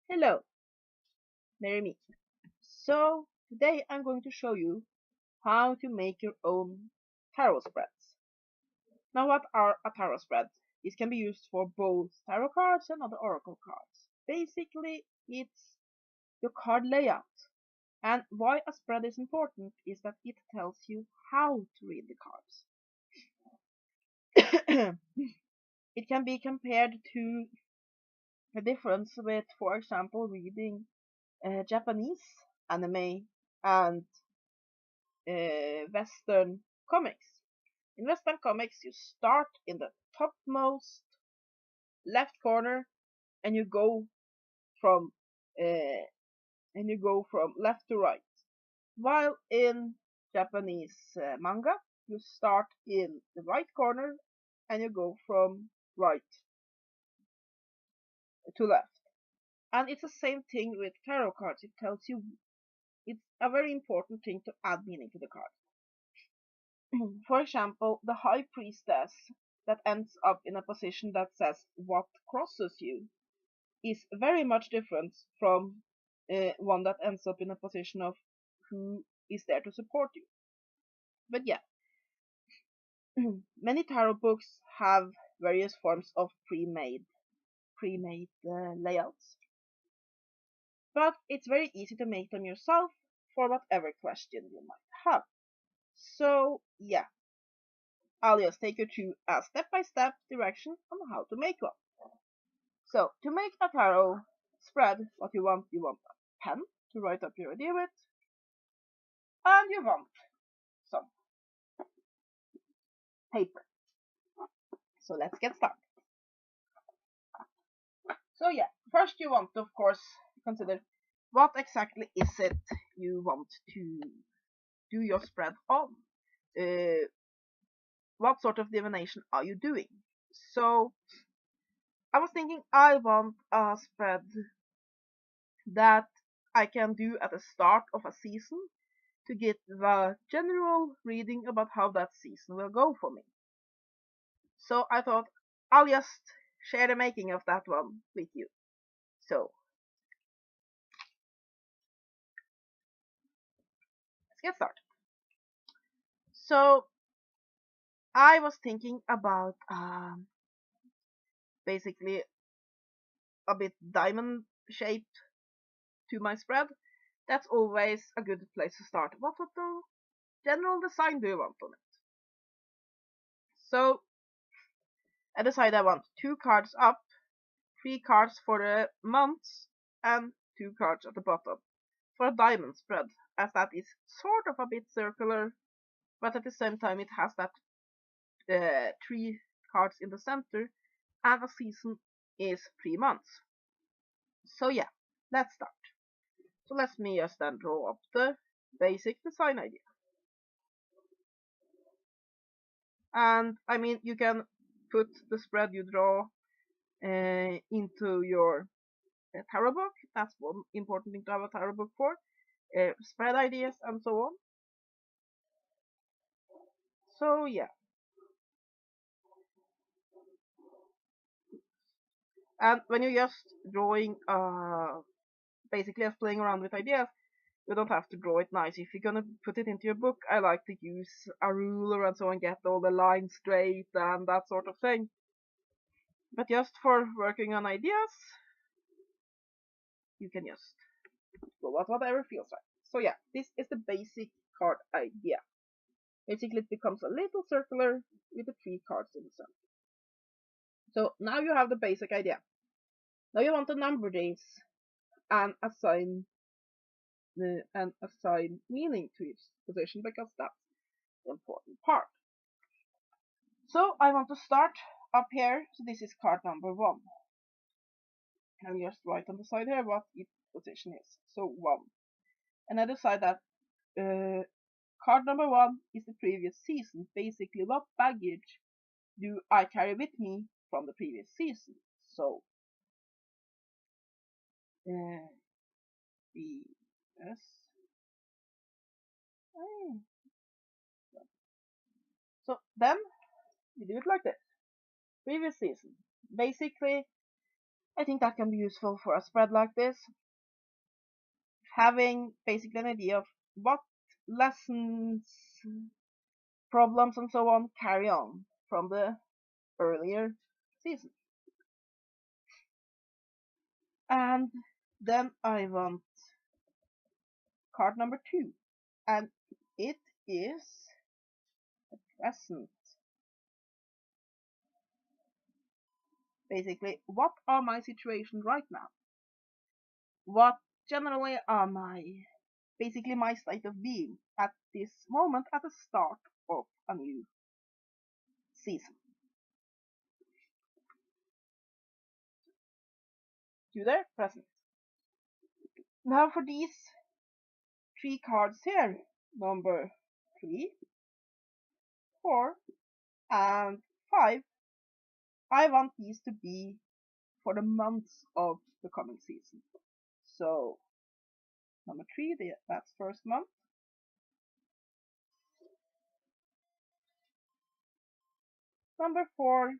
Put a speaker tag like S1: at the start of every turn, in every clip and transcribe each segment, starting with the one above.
S1: Hello, Mary Me. So today I'm going to show you how to make your own tarot spreads. Now what are a tarot spread? This can be used for both tarot cards and other oracle cards. Basically, it's your card layout. And why a spread is important is that it tells you how to read the cards. It can be compared to the difference with, for example, reading Japanese anime and Western comics. In Western comics, you start in the topmost left corner and from uh, you go from left to right. While in Japanese manga, you start in the right corner and you go from right to left. And it's the same thing with tarot cards. It tells you it's a very important thing to add meaning to the card. For example, the High Priestess that ends up in a position that says what crosses you is very much different from one that ends up in a position of who is there to support you. But yeah, many tarot books have various forms of pre-made layouts, but it's very easy to make them yourself for whatever question you might have. So yeah, I'll just take you through a step-by-step direction on how to make one. So to make a tarot spread, what you want a pen to write up your idea with, and you want some paper. So let's get started. So yeah, first you want to of course consider what exactly is it you want to do your spread on. Uh, what sort of divination are you doing? So I was thinking I want a spread that I can do at the start of a season to get the general reading about how that season will go for me. So I thought I'll just share the making of that one with you. So let's get started. So I was thinking about basically a bit diamond shaped to my spread. That's always a good place to start. What sort of general design do you want on it? So I decided I want 2 cards up, 3 cards for the months, and 2 cards at the bottom for a diamond spread, as that is sort of a bit circular, but at the same time it has that 3 cards in the center, and a season is 3 months. So yeah, let's start. So let me just then draw up the basic design idea. And I mean, you can put the spread you draw into your tarot book. That's one important thing to have a tarot book for. Spread ideas and so on. So yeah. And when you're just drawing, basically just playing around with ideas, you don't have to draw it nice. If you're gonna put it into your book, I like to use a ruler and so on, get all the lines straight and that sort of thing. But just for working on ideas, you can just go with whatever feels right. So yeah, this is the basic card idea. Basically, it becomes a little circular with the 3 cards in the center. So now you have the basic idea. Now you want to number these and assign meaning to each position because that's the important part. So I want to start up here. So this is card number 1. And just write on the side here what each position is. So 1. And I decide that card number 1 is the previous season. Basically, what baggage do I carry with me from the previous season? So B S. So then we do it like this. Previous season. Basically, I think that can be useful for a spread like this. Having basically an idea of what lessons, problems, and so on carry on from the earlier season. And then I want card number 2, and it is the present. Basically, what are my situations right now? What generally are basically my state of being at this moment at the start of a new season? To their present. Now for these 3 cards here, number 3, 4, and 5, I want these to be for the months of the coming season. So number 3, that's first month. Number 4,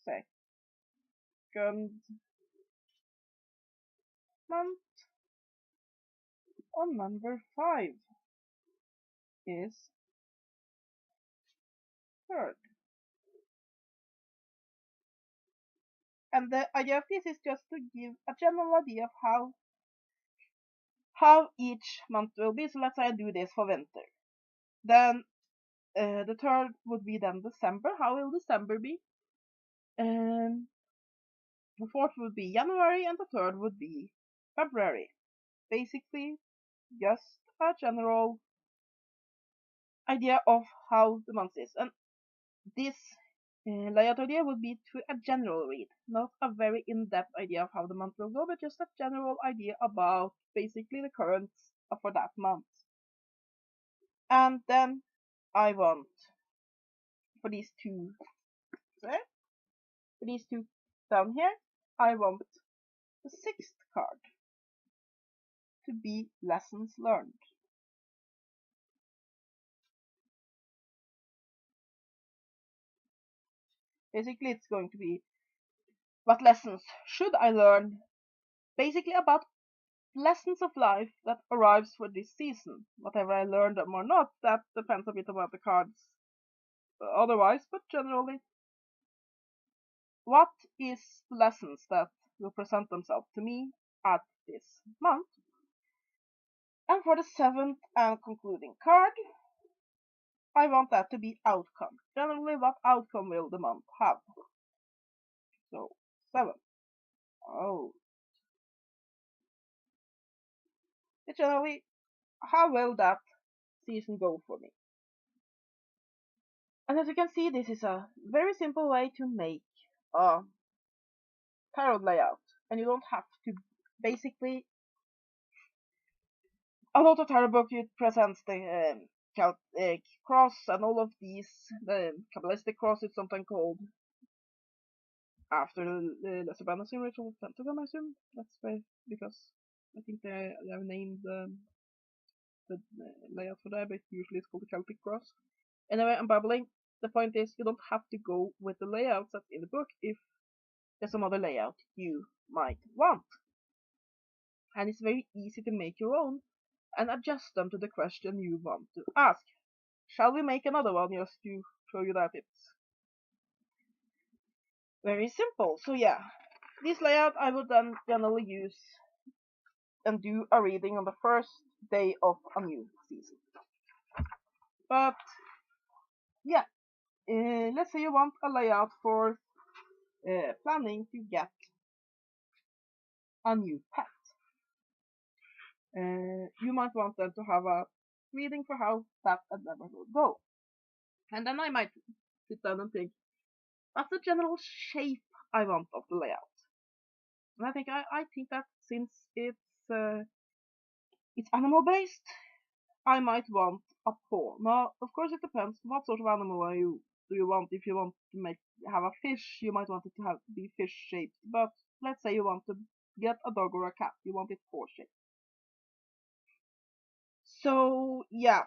S1: second month. On number 5 is third. And the idea of this is just to give a general idea of how each month will be. So let's say I do this for winter. Then the third would be then December. How will December be? The fourth would be January, and the third would be February. Basically, just a general idea of how the month is. And this layout idea would be to a general read, not a very in-depth idea of how the month will go, but just a general idea about basically the currents for that month. And then I want for these two down here, I want the 6th card to be lessons learned. Basically, it's going to be what lessons should I learn, basically about lessons of life that arrives for this season. Whatever I learned them or not, that depends a bit about the cards otherwise, but generally, what is the lessons that will present themselves to me at this month? And for the 7th and concluding card, I want that to be outcome. Generally, what outcome will the month have? So, 7. Oh. Generally, how will that season go for me? And as you can see, this is a very simple way to make a tarot layout. And you don't have to basically, a lot of tarot books it presents the Celtic cross and all of these, the Kabbalistic cross is sometimes called after the Lesser Balancing Ritual Pentagon, I assume. That's why, because I think they have named the layout for that, but usually it's called the Celtic cross. Anyway, I'm babbling. The point is, you don't have to go with the layouts that's in the book if there's some other layout you might want. And it's very easy to make your own and adjust them to the question you want to ask. Shall we make another one just to show you that it's very simple? So yeah, this layout I would then generally use and do a reading on the first day of a new season. But yeah, let's say you want a layout for planning to get a new pet. You might want them to have a reading for how that endeavor will go. And then I might sit down and think, what's the general shape I want of the layout? And I think that since it's animal based, I might want a paw. Now, of course, it depends what sort of animal do you want. If you want to have a fish, you might want it to be fish shaped. But let's say you want to get a dog or a cat, you want it paw shaped. So yeah,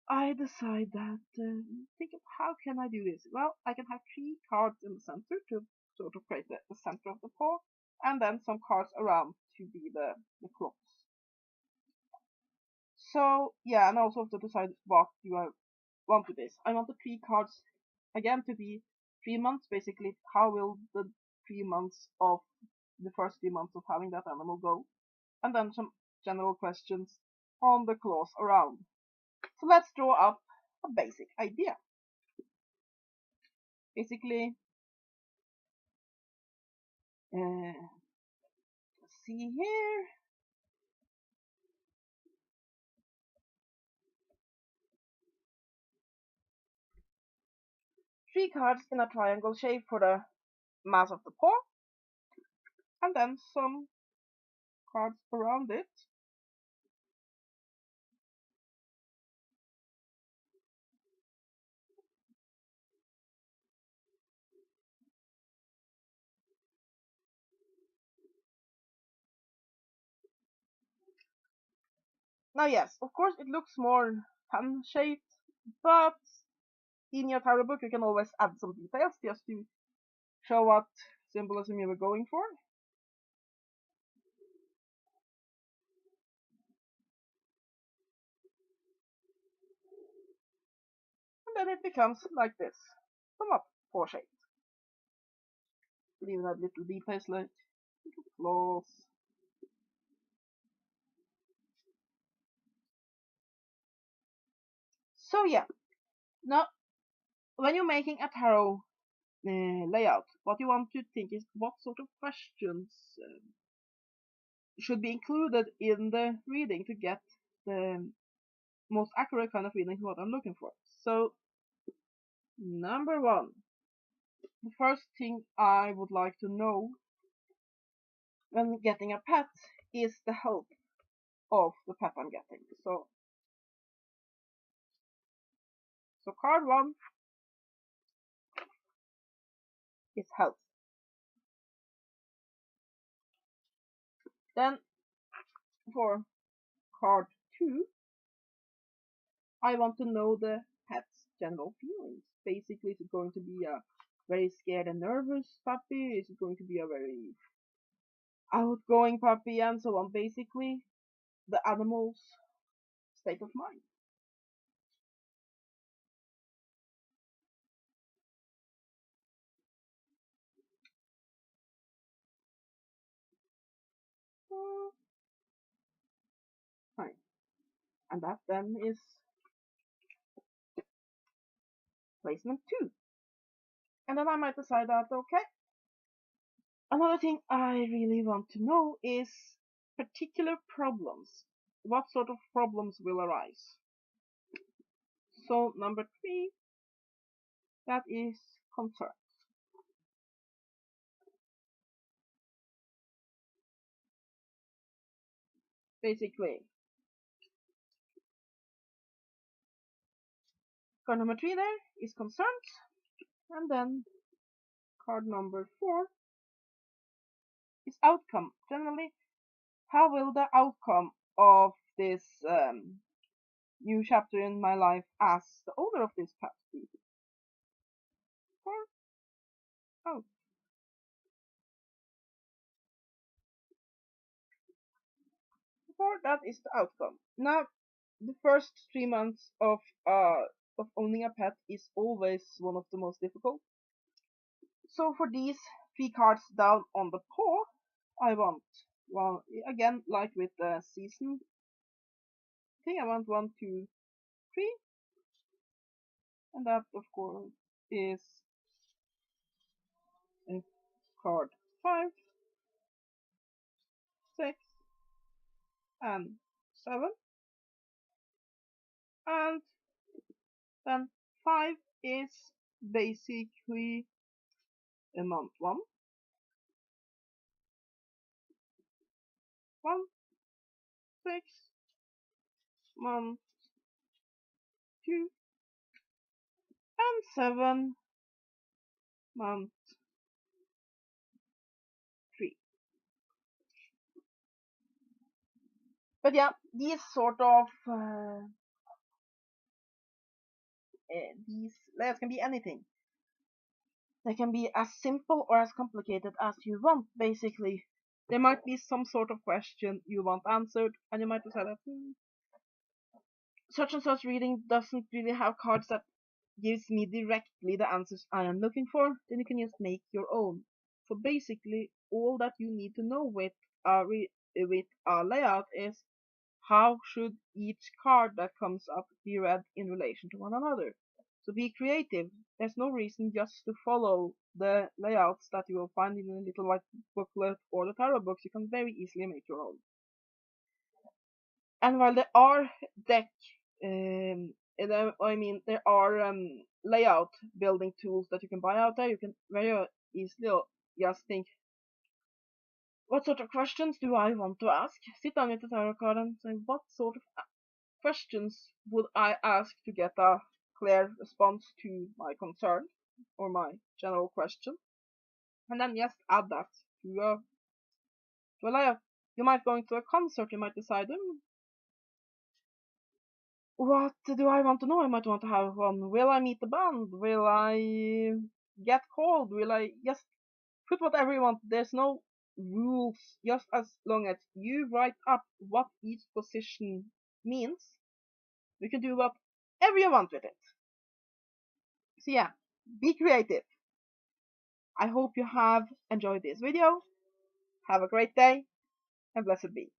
S1: I decide that think of how can I do this? Well, I can have 3 cards in the center to sort of create the center of the paw, and then some cards around to be the claws. So yeah, and I also have to decide what do I want with this. I want the 3 cards again to be 3 months. Basically, how will the 3 months of the first 3 months of having that animal go? And then some general questions on the claws around. So let's draw up a basic idea. Basically, let's see here. Three cards in a triangle shape for the mass of the paw, and then some cards around it. Now yes, of course it looks more pen-shaped, but in your tarot book you can always add some details just to show what symbolism you were going for. And then it becomes like this, somewhat paw-shaped. Even add little details like little claws. So yeah, now when you're making a tarot layout, what you want to think is what sort of questions should be included in the reading to get the most accurate kind of reading what I'm looking for. So number 1, the first thing I would like to know when getting a pet is the health of the pet I'm getting. So card 1 is health. Then for card 2, I want to know the pet's general feelings. Basically, is it going to be a very scared and nervous puppy? Is it going to be a very outgoing puppy, and so on? Basically, the animal's state of mind. Fine. And that then is placement 2. And then I might decide that, okay, another thing I really want to know is particular problems. What sort of problems will arise? So number 3, that is concerns. Basically, card number 3 there is concerns, and then card number 4 is outcome. Generally, how will the outcome of this new chapter in my life as the owner of this pet be? Or out. Or that is the outcome. Now, the first 3 months of owning a pet is always one of the most difficult. So for these 3 cards down on the paw, I want one again, like with the season thing. I want 1, 2, 3, and that of course is card 5, 6, and 7, and then 5 is basically a month 1, 6, month 2, and 7, month 3. But yeah, these sort of these layers can be anything. They can be as simple or as complicated as you want, basically. There might be some sort of question you want answered, and you might decide that such and such reading doesn't really have cards that gives me directly the answers I am looking for. Then you can just make your own. So basically, all that you need to know with a layout is how should each card that comes up be read in relation to one another. So be creative. There's no reason just to follow the layouts that you will find in a little white booklet or the tarot books. You can very easily make your own. And while there are deck, there are layout building tools that you can buy out there, you can very easily just think, what sort of questions do I want to ask? Sit down with the tarot card and say, what sort of questions would I ask to get a clear response to my concern or my general question? And then just add that to a layout. You might go into a concert, you might decide, what do I want to know? I might want to have one. Will I meet the band? Will I get called? Will I just put whatever you want? There's no rules, just as long as you write up what each position means. You can do whatever you want with it. So yeah, be creative. I hope you have enjoyed this video. Have a great day, and blessed be.